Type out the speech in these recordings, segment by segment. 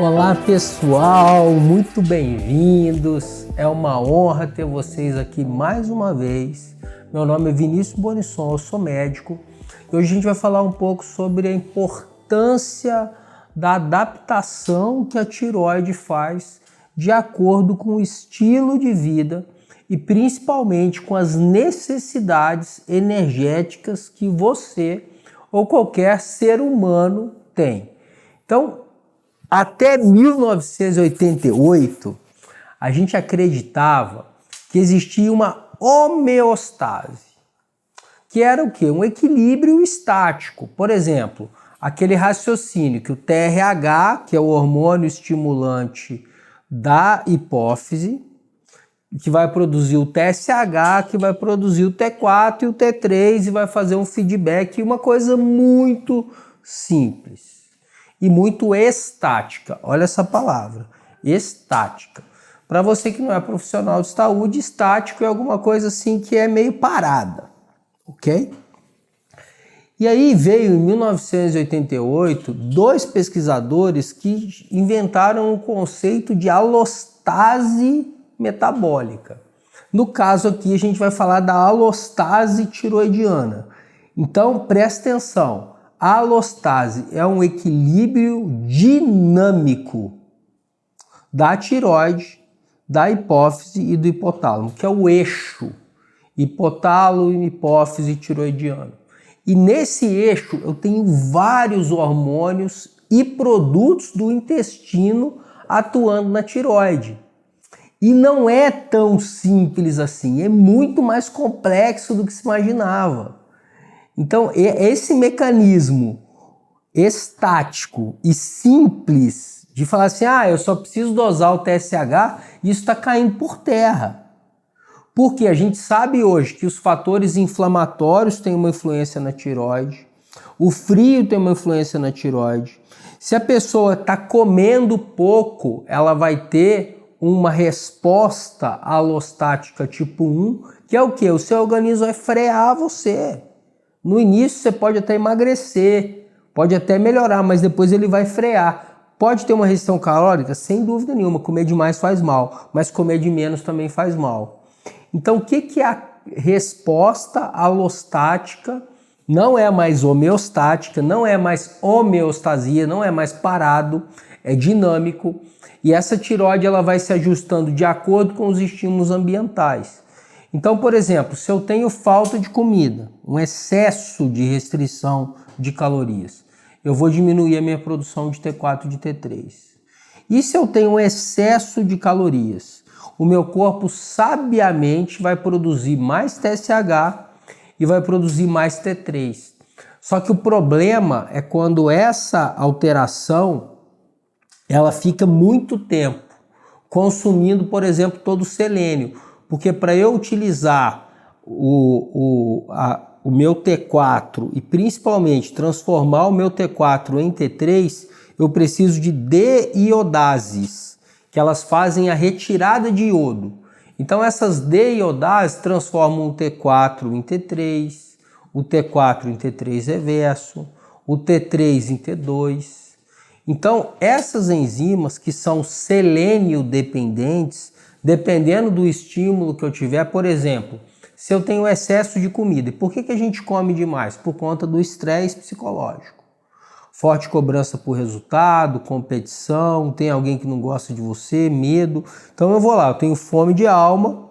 Olá pessoal, muito bem-vindos. É uma honra ter vocês aqui mais uma vez. Meu nome é Vinícius Bonisson, eu sou médico e hoje a gente vai falar um pouco sobre a importância da adaptação que a tireoide faz de acordo com o estilo de vida e principalmente com as necessidades energéticas que você ou qualquer ser humano tem. Então, até 1988, a gente acreditava que existia uma homeostase, que era o quê? Um equilíbrio estático. Por exemplo, aquele raciocínio que o TRH, que é o hormônio estimulante da hipófise, que vai produzir o TSH, que vai produzir o T4 e o T3 e vai fazer um feedback, uma coisa muito simples e muito estática. Olha essa palavra, estática. Para você que não é profissional de saúde, estático é alguma coisa assim que é meio parada, ok? E aí veio em 1988 dois pesquisadores que inventaram o conceito de alostase metabólica. No caso aqui a gente vai falar da alostase tiroidiana. Então presta atenção. A alostase é um equilíbrio dinâmico da tireoide, da hipófise e do hipotálamo, que é o eixo hipotálamo, hipófise tiroidiano. E nesse eixo eu tenho vários hormônios e produtos do intestino atuando na tireoide. E não é tão simples assim, é muito mais complexo do que se imaginava. Então, esse mecanismo estático e simples de falar assim, eu só preciso dosar o TSH, isso está caindo por terra. Porque a gente sabe hoje que os fatores inflamatórios têm uma influência na tireoide, o frio tem uma influência na tireoide. Se a pessoa está comendo pouco, ela vai ter uma resposta alostática tipo 1, que é o quê? O seu organismo vai frear você. No início você pode até emagrecer, pode até melhorar, mas depois ele vai frear. Pode ter uma restrição calórica? Sem dúvida nenhuma, comer demais faz mal, mas comer de menos também faz mal. Então o que é a resposta alostática? Não é mais homeostática, não é mais homeostasia, não é mais parado, é dinâmico. E essa tireoide ela vai se ajustando de acordo com os estímulos ambientais. Então, por exemplo, se eu tenho falta de comida, um excesso de restrição de calorias, eu vou diminuir a minha produção de T4 e de T3. E se eu tenho um excesso de calorias, o meu corpo sabiamente vai produzir mais TSH e vai produzir mais T3. Só que o problema é quando essa alteração ela fica muito tempo consumindo, por exemplo, todo o selênio. Porque para eu utilizar o meu T4 e principalmente transformar o meu T4 em T3, eu preciso de deiodases, que elas fazem a retirada de iodo. Então essas deiodases transformam o T4 em T3, o T4 em T3 reverso, o T3 em T2. Então essas enzimas que são selênio dependentes, dependendo do estímulo que eu tiver, por exemplo, se eu tenho excesso de comida, e por que a gente come demais? Por conta do estresse psicológico. Forte cobrança por resultado, competição, tem alguém que não gosta de você, medo. Então eu vou lá, eu tenho fome de alma,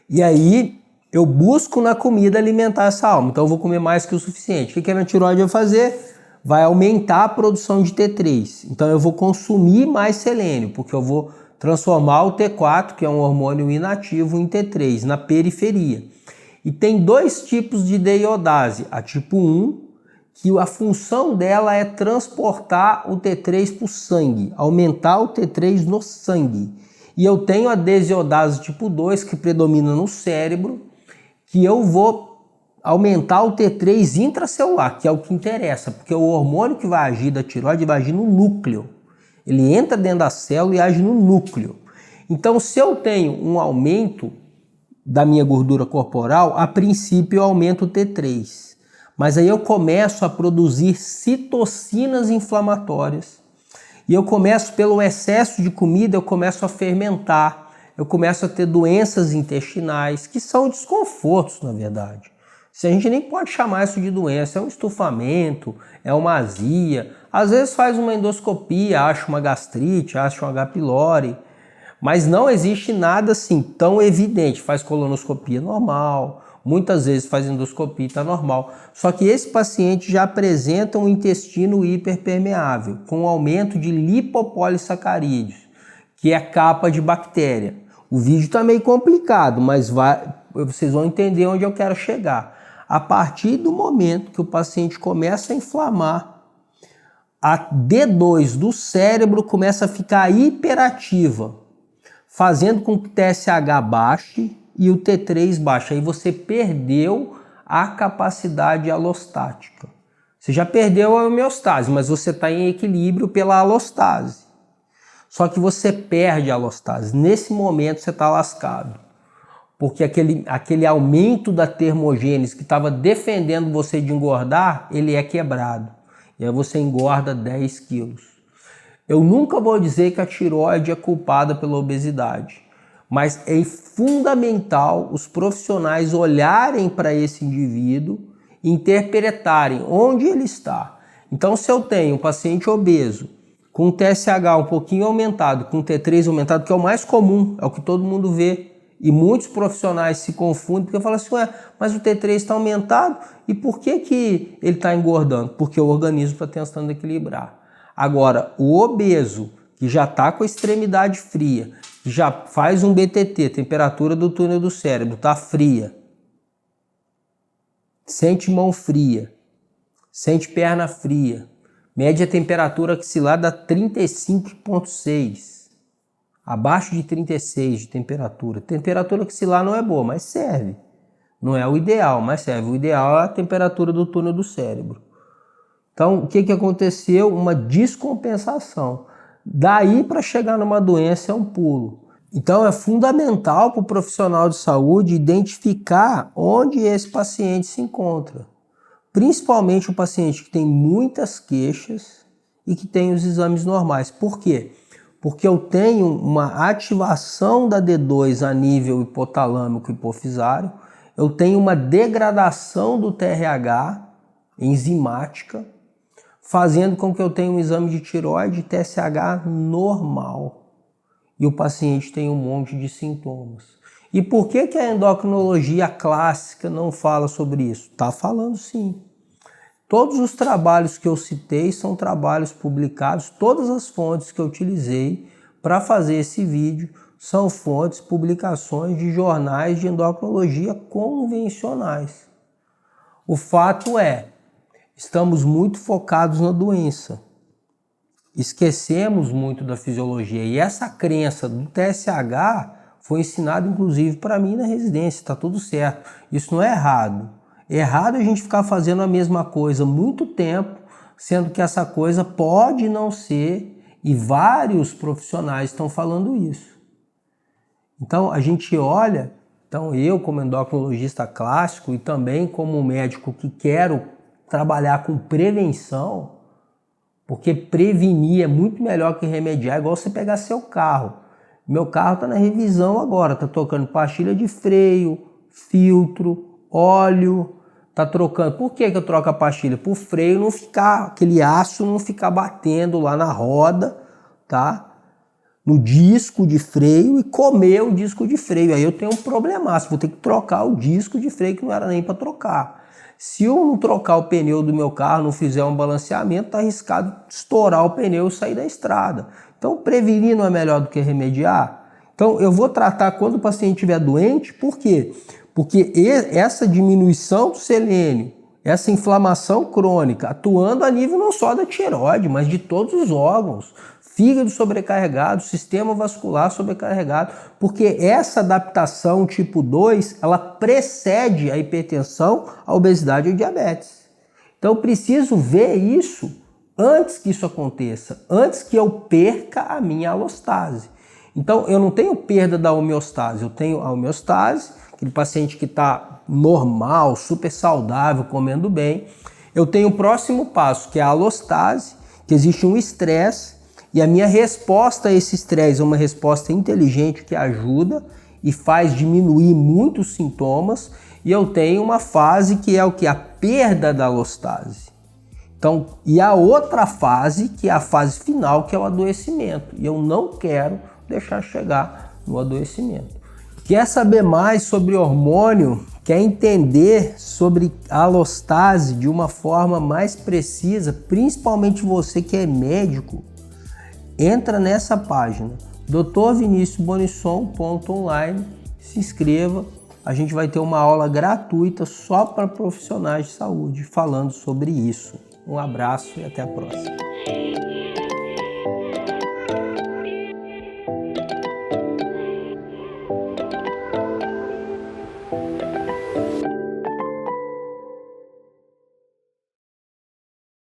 e aí eu busco na comida alimentar essa alma. Então eu vou comer mais que o suficiente. O que a minha tireoide vai fazer? Vai aumentar a produção de T3. Então eu vou consumir mais selênio, porque eu vou transformar o T4, que é um hormônio inativo, em T3, na periferia. E tem dois tipos de deiodase. A tipo 1, que a função dela é transportar o T3 para o sangue, aumentar o T3 no sangue. E eu tenho a desiodase tipo 2, que predomina no cérebro, que eu vou aumentar o T3 intracelular, que é o que interessa, porque o hormônio que vai agir da tireoide vai agir no núcleo. Ele entra dentro da célula e age no núcleo. Então, se eu tenho um aumento da minha gordura corporal, a princípio eu aumento o T3. Mas aí eu começo a produzir citocinas inflamatórias. E E eu começo, pelo excesso de comida, eu começo a fermentar, eu começo a ter doenças intestinais, que são desconfortos, na verdade. Se a gente nem pode chamar isso de doença, é um estufamento, é uma azia. Às vezes faz uma endoscopia, acha uma gastrite, acha um H. pylori, mas não existe nada assim tão evidente. Faz colonoscopia normal, muitas vezes faz endoscopia, está normal. Só que esse paciente já apresenta um intestino hiperpermeável, com aumento de lipopolissacarídeos, que é capa de bactéria. O vídeo está meio complicado, mas vocês vão entender onde eu quero chegar. A partir do momento que o paciente começa a inflamar, a D2 do cérebro começa a ficar hiperativa, fazendo com que o TSH baixe e o T3 baixe. Aí você perdeu a capacidade alostática. Você já perdeu a homeostase, mas você está em equilíbrio pela alostase. Só que você perde a alostase. Nesse momento você está lascado. Porque aquele aumento da termogênese que estava defendendo você de engordar, ele é quebrado. E aí você engorda 10 quilos. Eu nunca vou dizer que a tireoide é culpada pela obesidade, mas é fundamental os profissionais olharem para esse indivíduo e interpretarem onde ele está. Então, se eu tenho um paciente obeso, com TSH um pouquinho aumentado, com T3 aumentado, que é o mais comum, é o que todo mundo vê, e muitos profissionais se confundem, porque falam assim, ué, mas o T3 está aumentado, e por que ele está engordando? Porque o organismo está tentando equilibrar. Agora, o obeso, que já está com a extremidade fria, que já faz um BTT, temperatura do túnel do cérebro, está fria, sente mão fria, sente perna fria, média temperatura axilar dá 35,6, abaixo de 36 de temperatura. Temperatura axilar não é boa, mas serve. Não é o ideal, mas serve. O ideal é a temperatura do túnel do cérebro. Então, o que aconteceu? Uma descompensação. Daí para chegar numa doença é um pulo. Então, é fundamental para o profissional de saúde identificar onde esse paciente se encontra. Principalmente o paciente que tem muitas queixas e que tem os exames normais. Por quê? Porque eu tenho uma ativação da D2 a nível hipotalâmico hipofisário, eu tenho uma degradação do TRH enzimática, fazendo com que eu tenha um exame de tireoide e TSH normal. E o paciente tem um monte de sintomas. E por que a endocrinologia clássica não fala sobre isso? Está falando sim. Todos os trabalhos que eu citei são trabalhos publicados, todas as fontes que eu utilizei para fazer esse vídeo são fontes, publicações de jornais de endocrinologia convencionais. O fato é, estamos muito focados na doença, esquecemos muito da fisiologia e essa crença do TSH foi ensinada inclusive para mim na residência, está tudo certo, isso não é errado. Errado é a gente ficar fazendo a mesma coisa muito tempo, sendo que essa coisa pode não ser, e vários profissionais estão falando isso. Então a gente olha, então eu como endocrinologista clássico e também como médico que quero trabalhar com prevenção, porque prevenir é muito melhor que remediar, é igual você pegar seu carro. Meu carro está na revisão agora, está trocando pastilha de freio, filtro, óleo, tá trocando. Por que eu troco a pastilha? Para o freio não ficar, aquele aço não ficar batendo lá na roda, tá? No disco de freio e comer o disco de freio. Aí eu tenho um problemaço, vou ter que trocar o disco de freio que não era nem para trocar. Se eu não trocar o pneu do meu carro, não fizer um balanceamento, tá arriscado estourar o pneu e sair da estrada. Então prevenir não é melhor do que remediar? Então eu vou tratar quando o paciente estiver doente, por quê? Porque essa diminuição do selênio, essa inflamação crônica, atuando a nível não só da tireoide, mas de todos os órgãos, fígado sobrecarregado, sistema vascular sobrecarregado, porque essa adaptação tipo 2, ela precede a hipertensão, a obesidade e o diabetes. Então eu preciso ver isso antes que isso aconteça, antes que eu perca a minha alostase. Então eu não tenho perda da homeostase, eu tenho a homeostase, aquele paciente que está normal, super saudável, comendo bem. Eu tenho o próximo passo, que é a alostase, que existe um estresse, E a minha resposta a esse estresse é uma resposta inteligente que ajuda e faz diminuir muitos sintomas. E eu tenho uma fase que é o que? A perda da alostase. Então, e a outra fase, que é a fase final, que é o adoecimento. E eu não quero deixar chegar no adoecimento. Quer saber mais sobre hormônio? Quer entender sobre a alostase de uma forma mais precisa? Principalmente você que é médico, entra nessa página, drviniciusbonisson.online, se inscreva. A gente vai ter uma aula gratuita só para profissionais de saúde falando sobre isso. Um abraço e até a próxima.